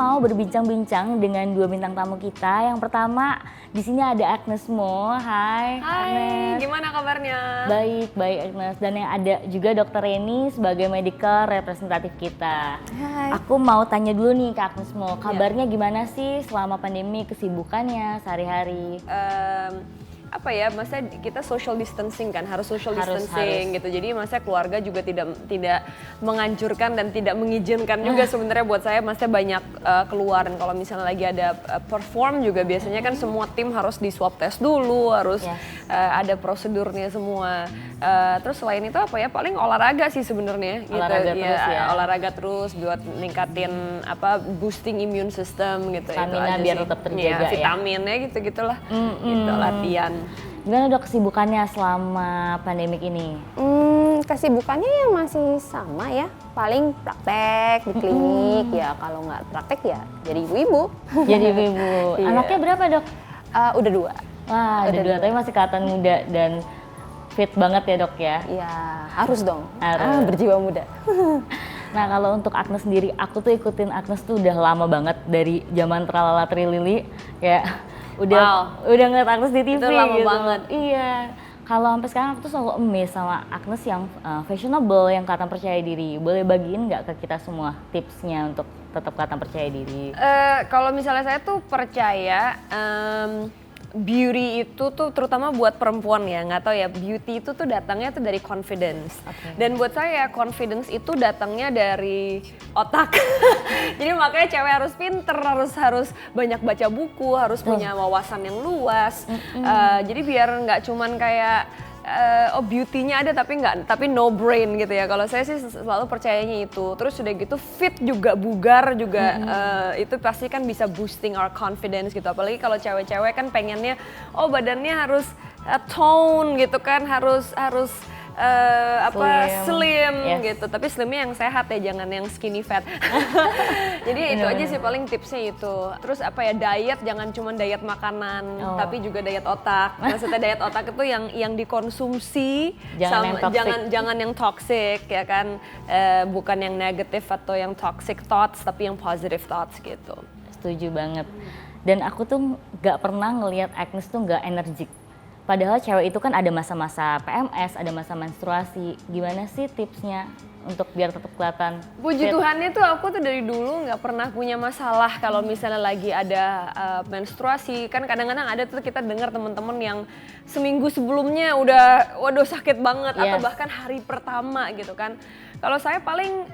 mau berbincang-bincang dengan dua bintang tamu kita. Yang pertama di sini ada Agnes Mo. Hai, Agnes. Gimana kabarnya? Baik Agnes. Dan yang ada juga Dr. Reni sebagai medical representatif kita. Hai. Aku mau tanya dulu nih ke Agnes Mo, kabarnya gimana sih selama pandemi, kesibukannya sehari-hari? Apa ya, maksudnya kita social distancing kan, harus social distancing gitu. Jadi maksudnya keluarga juga tidak menganjurkan dan tidak mengizinkan juga sebenarnya buat saya, maksudnya banyak keluar. Dan kalau misalnya lagi ada perform juga biasanya kan semua tim harus di swab test dulu, harus ada prosedurnya semua. Terus selain itu apa ya, paling olahraga sih sebenarnya gitu. Olahraga terus buat ningkatin boosting immune system gitu. Stamina biar tetap terjaga vitaminnya gitu-gitulah. Gitu latihan. Gimana Dok kesibukannya selama pandemik ini? Kesibukannya ya masih sama ya, paling praktek di klinik ya, kalau nggak praktek ya jadi ibu-ibu. Jadi ibu-ibu. Anaknya berapa Dok? Udah 2. Wah udah 2, tapi masih kelihatan muda dan fit banget ya Dok ya? Iya harus dong, berjiwa muda. Nah kalau untuk Agnes sendiri, aku tuh ikutin Agnes tuh udah lama banget dari zaman Tralala Trilili ya. Udah ngeliat Agnes di TV itu lama gitu. banget. Iya. Kalau sampai sekarang aku tuh selalu amazed sama Agnes yang fashionable, yang kelihatan percaya diri. Boleh bagiin nggak ke kita semua tipsnya untuk tetap kelihatan percaya diri? Kalau misalnya saya tuh percaya beauty itu tuh terutama buat perempuan ya, nggak tahu ya, beauty itu tuh datangnya tuh dari confidence. Dan buat saya confidence itu datangnya dari otak. Jadi makanya cewek harus pinter, harus banyak baca buku, harus punya wawasan yang luas. Jadi biar nggak cuman kayak beauty-nya ada tapi no brain gitu ya. Kalau saya sih selalu percayanya itu. Terus udah gitu fit juga, bugar juga, itu pasti kan bisa boosting our confidence gitu. Apalagi kalau cewek-cewek kan pengennya badannya harus tone gitu kan, harus slim gitu, tapi slimnya yang sehat ya, jangan yang skinny fat. Jadi itu aja sih paling tipsnya itu. Terus diet, jangan cuma diet makanan, tapi juga diet otak. Maksudnya diet otak itu yang dikonsumsi, jangan yang toxic ya kan, bukan yang negatif atau yang toxic thoughts, tapi yang positive thoughts gitu. Setuju banget. Dan aku tuh nggak pernah ngelihat Agnes tuh nggak energik. Padahal cewek itu kan ada masa-masa PMS, ada masa menstruasi. Gimana sih tipsnya untuk biar tetap kelihatan? Puji Tuhannya tuh aku tuh dari dulu nggak pernah punya masalah kalau misalnya lagi ada menstruasi. Kan kadang-kadang ada tuh kita dengar teman-teman yang seminggu sebelumnya udah waduh sakit banget atau bahkan hari pertama gitu kan. Kalau saya paling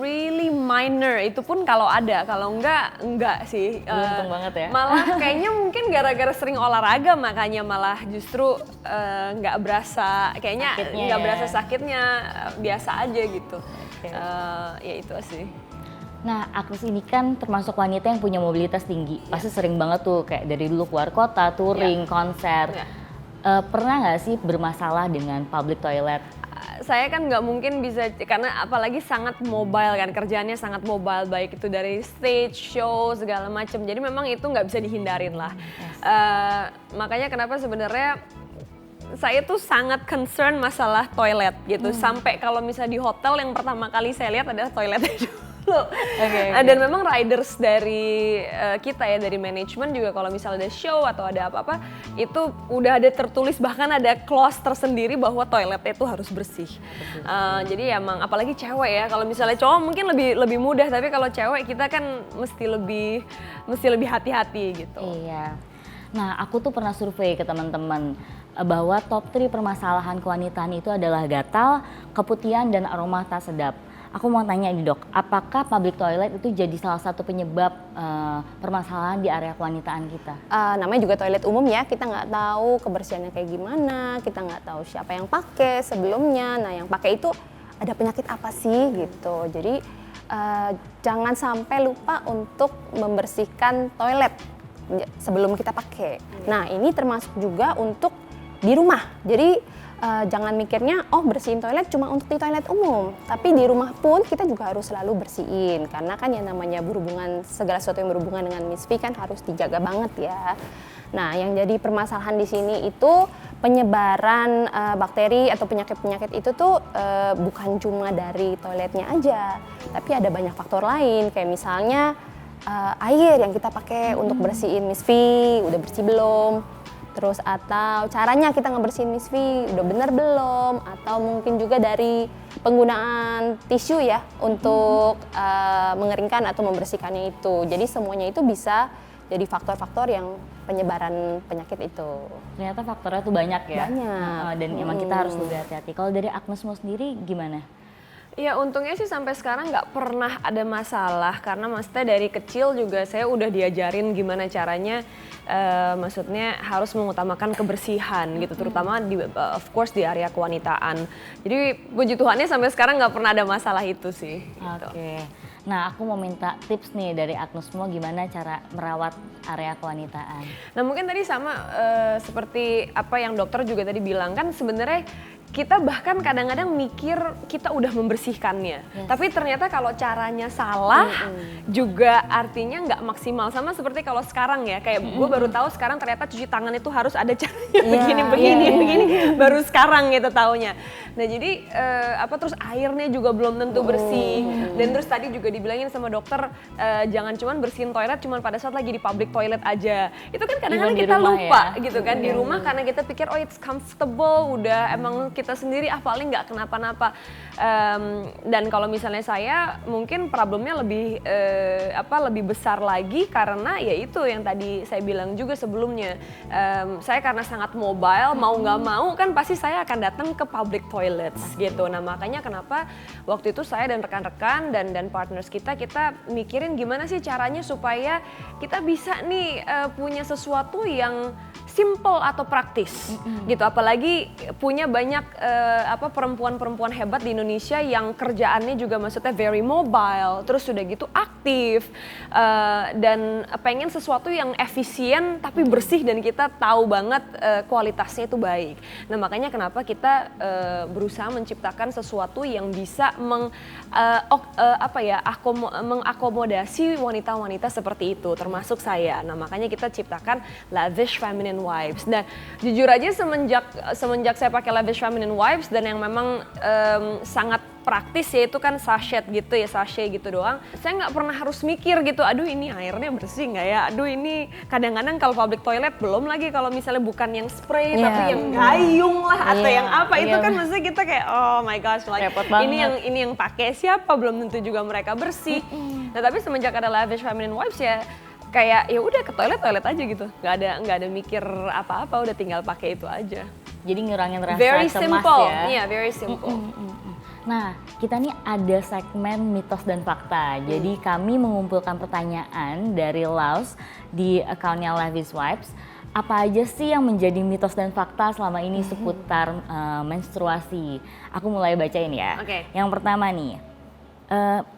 really minor, itu pun kalau ada, kalau enggak sih. Beruntung banget ya. Malah kayaknya mungkin gara-gara sering olahraga makanya malah justru nggak berasa, kayaknya nggak berasa sakitnya, biasa aja gitu. Ya itu sih. Nah, Agnes ini kan termasuk wanita yang punya mobilitas tinggi. Pasti sering banget tuh kayak dari dulu keluar kota, touring, konser. Pernah nggak sih bermasalah dengan public toilet? Saya kan nggak mungkin bisa, karena apalagi sangat mobile kan, kerjaannya sangat mobile, baik itu dari stage, show, segala macam. Jadi memang itu nggak bisa dihindarin lah. Makanya kenapa sebenarnya saya tuh sangat concern masalah toilet gitu. Sampai kalau misalnya di hotel yang pertama kali saya lihat adalah toiletnya dulu. Dan memang riders dari kita ya, dari manajemen juga kalau misalnya ada show atau ada apa-apa, itu udah ada tertulis, bahkan ada clause tersendiri bahwa toiletnya itu harus bersih. Jadi emang apalagi cewek ya, kalau misalnya cowok mungkin lebih mudah, tapi kalau cewek kita kan mesti lebih hati-hati gitu. Iya. Nah, aku tuh pernah survei ke teman-teman bahwa top 3 permasalahan kewanitaan itu adalah gatal, keputihan, dan aroma tak sedap. Aku mau tanya nih Dok, apakah public toilet itu jadi salah satu penyebab permasalahan di area kewanitaan kita? Namanya juga toilet umum ya, kita nggak tahu kebersihannya kayak gimana, kita nggak tahu siapa yang pakai sebelumnya. Nah yang pakai itu ada penyakit apa sih gitu. Jadi jangan sampai lupa untuk membersihkan toilet sebelum kita pakai. Nah ini termasuk juga untuk di rumah. Jadi jangan mikirnya bersihin toilet cuma untuk di toilet umum, tapi di rumah pun kita juga harus selalu bersihin, karena kan yang namanya berhubungan, segala sesuatu yang berhubungan dengan Miss V kan harus dijaga banget ya. Nah yang jadi permasalahan di sini itu penyebaran bakteri atau penyakit-penyakit itu tuh bukan cuma dari toiletnya aja, tapi ada banyak faktor lain kayak misalnya air yang kita pakai untuk bersihin misfi, udah bersih belum? Terus atau caranya kita ngebersihin misfi, udah bener belum? Atau mungkin juga dari penggunaan tisu ya untuk mengeringkan atau membersihkannya itu. Jadi semuanya itu bisa jadi faktor-faktor yang penyebaran penyakit itu. Ternyata faktornya tuh banyak ya. Banyak. Dan emang kita harus lebih hati-hati. Kalau dari Agnesmo sendiri gimana? Ya untungnya sih sampai sekarang nggak pernah ada masalah karena maksudnya dari kecil juga saya udah diajarin gimana caranya maksudnya harus mengutamakan kebersihan gitu terutama di of course di area kewanitaan. Jadi puji Tuhannya sampai sekarang nggak pernah ada masalah itu sih. Gitu. Oke. Nah, aku mau minta tips nih dari Agnesmo gimana cara merawat area kewanitaan. Nah mungkin tadi sama seperti apa yang dokter juga tadi bilang kan sebenarnya kita bahkan kadang-kadang mikir kita udah membersihkannya, tapi ternyata kalau caranya salah juga artinya nggak maksimal. Sama seperti kalau sekarang ya, kayak gue baru tahu sekarang ternyata cuci tangan itu harus ada caranya begini, baru sekarang gitu taunya. Nah jadi terus airnya juga belum tentu bersih, dan terus tadi juga dibilangin sama dokter jangan cuman bersihin toilet cuman pada saat lagi di public toilet aja. Itu kan kadang-kadang kita lupa ya? Gitu kan di rumah karena kita pikir oh it's comfortable, udah emang kita sendiri paling nggak kenapa-napa. Dan kalau misalnya saya mungkin problemnya lebih besar lagi karena ya itu yang tadi saya bilang juga sebelumnya. Saya karena sangat mobile mau nggak mau kan pasti saya akan datang ke public toilets gitu. Nah makanya kenapa waktu itu saya dan rekan-rekan dan partners kita mikirin gimana sih caranya supaya kita bisa nih punya sesuatu yang simple atau praktis gitu, apalagi punya banyak perempuan-perempuan hebat di Indonesia yang kerjaannya juga maksudnya very mobile, terus sudah gitu aktif dan pengen sesuatu yang efisien tapi bersih dan kita tahu banget kualitasnya itu baik. Nah makanya kenapa kita berusaha menciptakan sesuatu yang bisa mengakomodasi wanita-wanita seperti itu, termasuk saya. Nah makanya kita ciptakan Lavish Feminine Wipes. Dan jujur aja semenjak saya pakai Lavish Feminine Wipes dan yang memang sangat praktis ya itu kan sachet gitu doang. Saya nggak pernah harus mikir gitu, aduh ini airnya bersih nggak ya? Aduh ini kadang-kadang kalau public toilet belum lagi kalau misalnya bukan yang spray tapi yang gayung lah atau yang apa itu kan maksudnya kita kayak oh my gosh like ini yang pakai siapa belum tentu juga mereka bersih. Nah tapi semenjak ada Lavish Feminine Wipes ya kayak ya udah ke toilet aja gitu, nggak ada mikir apa-apa, udah tinggal pakai itu aja. Jadi ngurangin rasa very cemas simple. ya. Iya, very simple. Nah, kita nih ada segmen mitos dan fakta. Jadi kami mengumpulkan pertanyaan dari Laus di akunnya Lavish Wipes. Apa aja sih yang menjadi mitos dan fakta selama ini seputar menstruasi? Aku mulai bacain ya. Oke. Yang pertama nih,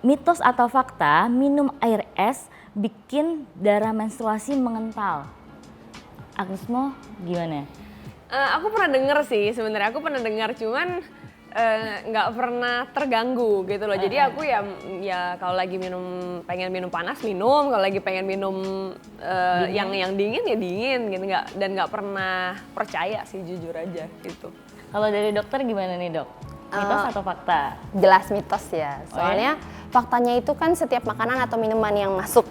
mitos atau fakta minum air es bikin darah menstruasi mengental. Agnesmo gimana? Aku pernah denger sih sebenarnya, cuman nggak pernah terganggu gitu loh. Jadi aku ya kalau lagi pengen minum panas minum, kalau lagi pengen minum yang dingin ya dingin gitu, nggak pernah percaya sih jujur aja gitu. Kalau dari dokter gimana nih dok? Mitos atau fakta? Jelas mitos ya, soalnya faktanya itu kan setiap makanan atau minuman yang masuk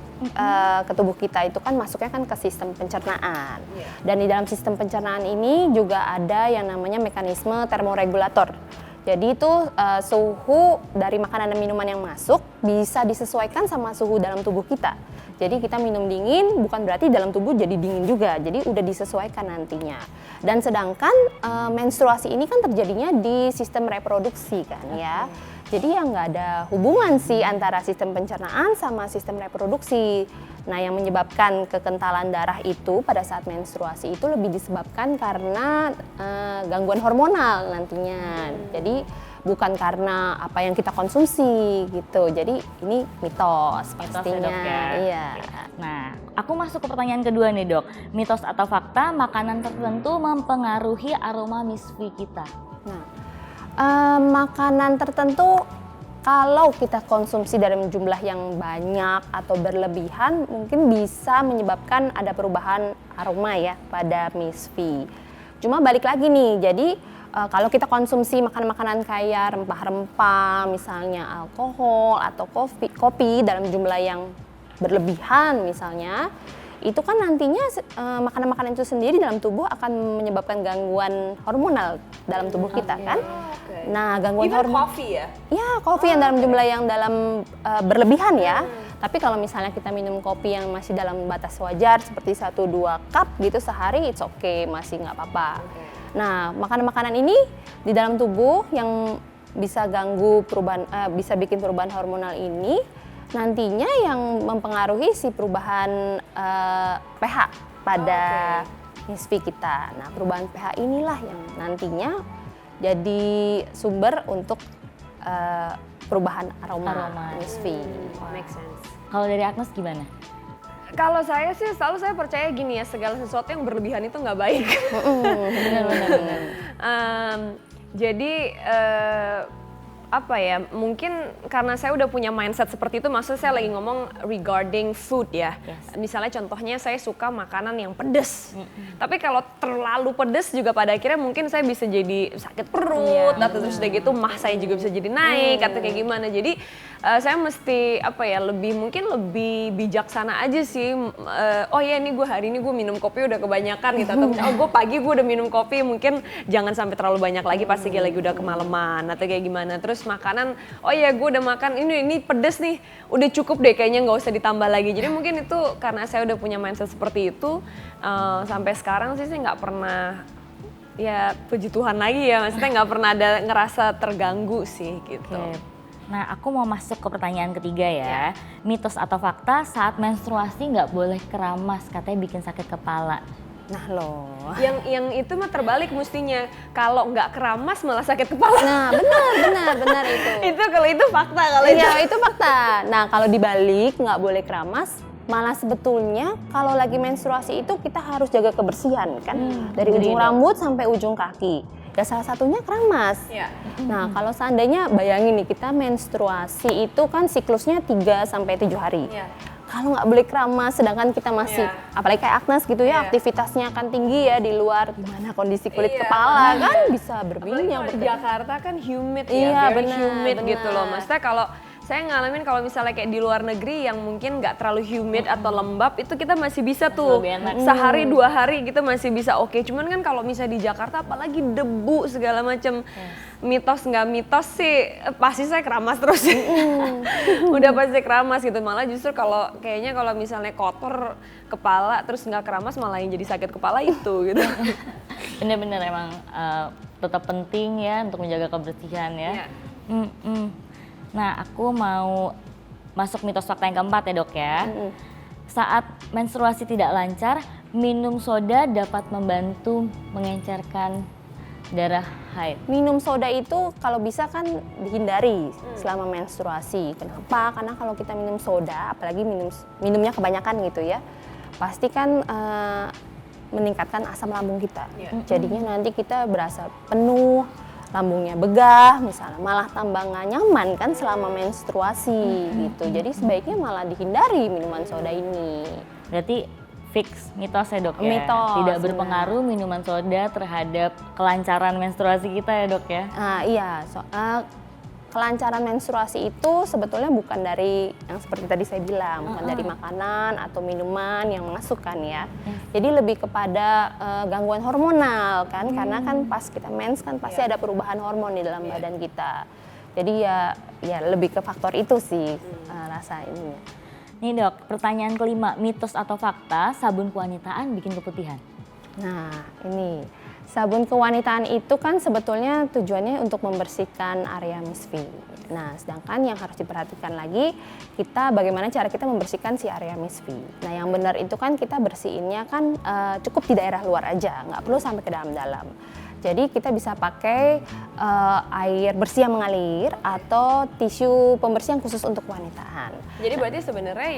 ke tubuh kita itu kan masuknya kan ke sistem pencernaan. Dan di dalam sistem pencernaan ini juga ada yang namanya mekanisme termoregulator. Jadi itu suhu dari makanan dan minuman yang masuk bisa disesuaikan sama suhu dalam tubuh kita. Jadi kita minum dingin bukan berarti dalam tubuh jadi dingin juga, jadi udah disesuaikan nantinya. Dan sedangkan menstruasi ini kan terjadinya di sistem reproduksi kan ya. Jadi ya nggak ada hubungan sih antara sistem pencernaan sama sistem reproduksi. Nah yang menyebabkan kekentalan darah itu pada saat menstruasi itu lebih disebabkan karena gangguan hormonal nantinya. Jadi bukan karena apa yang kita konsumsi gitu. Jadi ini mitos pastinya. Ya, dok, ya? Iya. Nah, aku masuk ke pertanyaan kedua nih dok. Mitos atau fakta makanan tertentu mempengaruhi aroma misfi kita? Nah, makanan tertentu kalau kita konsumsi dalam jumlah yang banyak atau berlebihan mungkin bisa menyebabkan ada perubahan aroma ya pada misfi. Cuma balik lagi nih, jadi kalau kita konsumsi makanan-makanan kaya rempah-rempah, misalnya alkohol atau kopi dalam jumlah yang berlebihan misalnya, itu kan nantinya makanan-makanan itu sendiri dalam tubuh akan menyebabkan gangguan hormonal dalam tubuh kita kan. Nah, gangguan hormonal. Coffee ya? Ya, kopi yang dalam jumlah yang dalam berlebihan ya. Tapi kalau misalnya kita minum kopi yang masih dalam batas wajar seperti 1-2 cup gitu sehari, it's okay, masih nggak apa-apa. Nah, makanan-makanan ini di dalam tubuh yang bisa ganggu perubahan, bisa bikin perubahan hormonal ini, nantinya yang mempengaruhi si perubahan pH pada misfi kita. Nah, perubahan pH inilah yang nantinya jadi sumber untuk perubahan aroma misfi. Make sense. Kalau dari Agnes gimana? Kalau saya sih selalu saya percaya gini ya, segala sesuatu yang berlebihan itu nggak baik. Benar. Jadi apa ya, mungkin karena saya udah punya mindset seperti itu, maksudnya saya lagi ngomong regarding food ya. Yes. Misalnya contohnya saya suka makanan yang pedes. Tapi kalau terlalu pedes juga pada akhirnya mungkin saya bisa jadi sakit perut atau terus udah gitu mah saya juga bisa jadi naik atau kayak gimana. Jadi saya mesti apa ya, mungkin lebih bijaksana aja sih. Oh ya ini gue hari ini gue minum kopi udah kebanyakan gitu, atau oh gue pagi gue udah minum kopi, mungkin jangan sampai terlalu banyak lagi pasti lagi udah kemalaman atau kayak gimana. Terus makanan, oh ya gue udah makan ini pedes nih, udah cukup deh kayaknya nggak usah ditambah lagi. Jadi mungkin itu karena saya udah punya mindset seperti itu, sampai sekarang sih saya nggak pernah, ya puji Tuhan lagi ya, maksudnya nggak pernah ada ngerasa terganggu sih gitu. Oke. Nah, aku mau masuk ke pertanyaan ketiga ya. Mitos atau fakta saat menstruasi nggak boleh keramas, katanya bikin sakit kepala. Nah loh. Yang itu mah terbalik mestinya, kalau nggak keramas malah sakit kepala. Nah, benar itu. Kalau itu fakta kalau Iya, itu fakta. Nah, kalau dibalik nggak boleh keramas, malah sebetulnya kalau lagi menstruasi itu kita harus jaga kebersihan kan, dari ujung rambut sampai ujung kaki. Ya salah satunya keramas. Iya. Nah, kalau seandainya bayangin nih kita menstruasi itu kan siklusnya 3 sampai 7 hari. Iya. Kalau nggak boleh keramas, sedangkan kita masih, apalagi kayak Agnes gitu ya, aktivitasnya kan tinggi ya di luar, gimana kondisi kulit kepala kan bisa berminyak. Apalagi kalau di Jakarta kan humid Iya, ya, very benar, humid benar. gitu loh. Maksudnya kalau saya ngalamin kalau misalnya kayak di luar negeri yang mungkin nggak terlalu humid atau lembab, itu kita masih bisa tuh lebih enak. sehari 2 hari kita masih bisa oke. Cuman kan kalau misalnya di Jakarta apalagi debu segala macam, mitos nggak mitos sih pasti saya keramas terus. Udah pasti keramas gitu. Malah justru kalau kayaknya kalau misalnya kotor kepala terus nggak keramas malah yang jadi sakit kepala itu gitu. Bener-bener emang tetap penting ya untuk menjaga kebersihan ya. Iya. Nah, aku mau masuk mitos fakta yang keempat ya dok ya. Saat menstruasi tidak lancar, minum soda dapat membantu mengencerkan darah haid. Minum soda itu kalau bisa kan dihindari selama menstruasi. Kenapa? Karena kalau kita minum soda, apalagi minumnya kebanyakan gitu ya, pasti kan meningkatkan asam lambung kita. Jadinya nanti kita berasa penuh, lambungnya begah, misalnya malah tambah nggak nyaman kan selama menstruasi gitu. Jadi sebaiknya malah dihindari minuman soda ini. Berarti fix mitos ya dok ya? Mitos, Tidak berpengaruh minuman soda terhadap kelancaran menstruasi kita ya dok ya? Iya, kelancaran menstruasi itu sebetulnya bukan dari yang seperti tadi saya bilang, bukan dari makanan atau minuman yang masukkan ya. Jadi lebih kepada gangguan hormonal kan, karena kan pas kita mens kan pasti ada perubahan hormon di dalam badan kita. Jadi ya lebih ke faktor itu sih rasa ini. Nih dok, pertanyaan kelima, mitos atau fakta sabun kewanitaan bikin keputihan? Nah ini, sabun kewanitaan itu kan sebetulnya tujuannya untuk membersihkan area misfi. Nah, sedangkan yang harus diperhatikan lagi, bagaimana cara kita membersihkan si area misfi. Nah, yang benar itu kan kita bersihinnya kan cukup di daerah luar aja, nggak perlu sampai ke dalam-dalam. Jadi kita bisa pakai air bersih yang mengalir atau tisu pembersih yang khusus untuk kewanitaan. Jadi berarti sebenarnya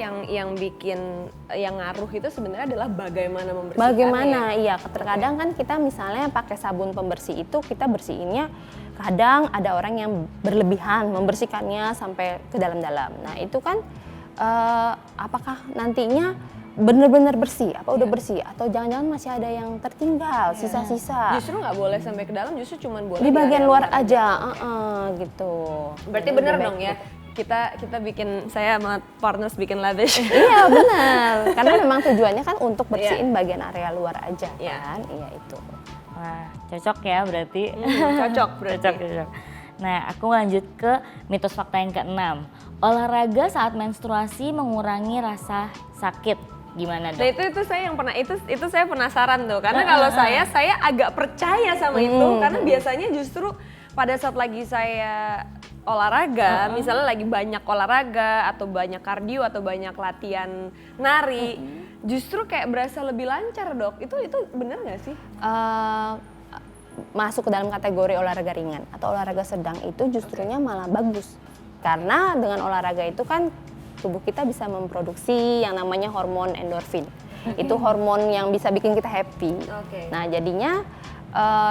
yang ngaruh itu sebenarnya adalah bagaimana membersihkannya. Bagaimana, iya. Terkadang kan kita misalnya pakai sabun pembersih itu kita bersihinnya, kadang ada orang yang berlebihan membersihkannya sampai ke dalam-dalam. Nah itu kan apakah nantinya benar-benar bersih, apa udah bersih, atau jangan-jangan masih ada yang tertinggal, sisa-sisa. Justru nggak boleh sampai ke dalam, justru cuman boleh Di bagian area luar aja, gitu. Berarti Jadi bener lebih dong baik ya. Kita bikin, saya sama partners bikin lavish. Iya benar, karena memang tujuannya kan untuk bersihin bagian area luar aja kan, iya itu. Wah, cocok ya berarti. Cocok berarti. Cocok. Nah, aku lanjut ke mitos fakta yang keenam. Olahraga saat menstruasi mengurangi rasa sakit. Gimana, Dok? Nah itu saya yang pernah itu saya penasaran tuh, karena kalau saya agak percaya sama itu, karena biasanya justru pada saat lagi saya olahraga, misalnya lagi banyak olahraga atau banyak kardio atau banyak latihan nari, justru kayak berasa lebih lancar, Dok. Itu bener nggak sih? Masuk ke dalam kategori olahraga ringan atau olahraga sedang itu justrunya malah bagus, karena dengan olahraga itu kan tubuh kita bisa memproduksi yang namanya hormon endorfin. Itu hormon yang bisa bikin kita happy. Nah jadinya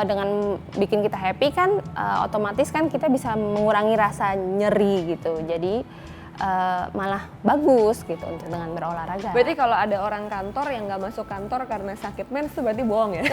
dengan bikin kita happy kan otomatis kan kita bisa mengurangi rasa nyeri gitu. Jadi malah bagus gitu untuk dengan berolahraga. Berarti kalau ada orang kantor yang nggak masuk kantor karena sakit mens itu berarti bohong ya?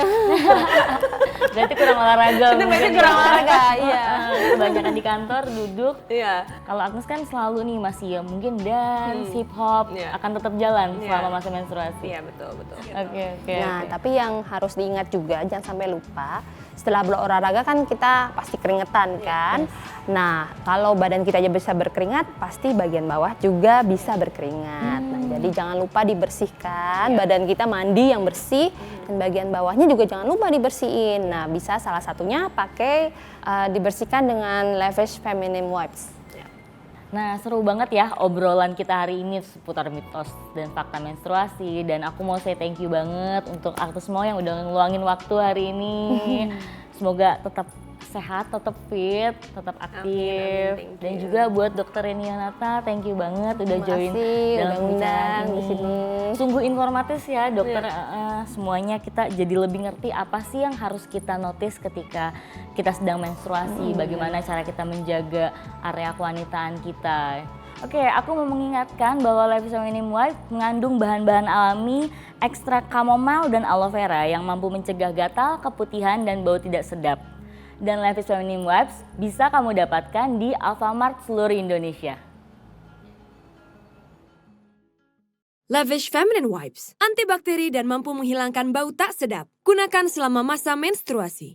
Berarti kurang olahraga. Itu berarti kurang olahraga, iya. Kebanyakan di kantor duduk. Iya. Kalau Agnes kan selalu nih masih ya mungkin dance, hip hop akan tetap jalan selama masa menstruasi. Iya betul. Oke. Nah, tapi yang harus diingat juga jangan sampai lupa, setelah berolahraga kan kita pasti keringetan kan. Nah, kalau badan kita aja bisa berkeringat, pasti bagian bawah juga bisa berkeringat. Nah, jadi jangan lupa dibersihkan, badan kita mandi yang bersih dan bagian bawahnya juga jangan lupa dibersihin. Nah, bisa salah satunya pakai dibersihkan dengan Lavish Feminine Wipes. Nah, seru banget ya obrolan kita hari ini seputar mitos dan fakta menstruasi. Dan aku mau say thank you banget untuk artis semua yang udah ngeluangin waktu hari ini. Semoga tetap sehat, tetap fit, tetap aktif. Amin, Dan juga buat Dokter Reni Yonata, thank you banget udah join dalam udah pembicaraan undang di ini. sini. Sungguh informatif ya dokter, semuanya kita jadi lebih ngerti apa sih yang harus kita notice ketika kita sedang menstruasi, bagaimana cara kita menjaga area kewanitaan kita. Oke, aku mau mengingatkan bahwa Lavish Feminine Wipe mengandung bahan-bahan alami, ekstrak chamomile dan aloe vera yang mampu mencegah gatal, keputihan, dan bau tidak sedap. Dan Lavish Feminine Wipes bisa kamu dapatkan di Alfamart seluruh Indonesia. Lavish Feminine Wipes, antibakteri dan mampu menghilangkan bau tak sedap. Gunakan selama masa menstruasi.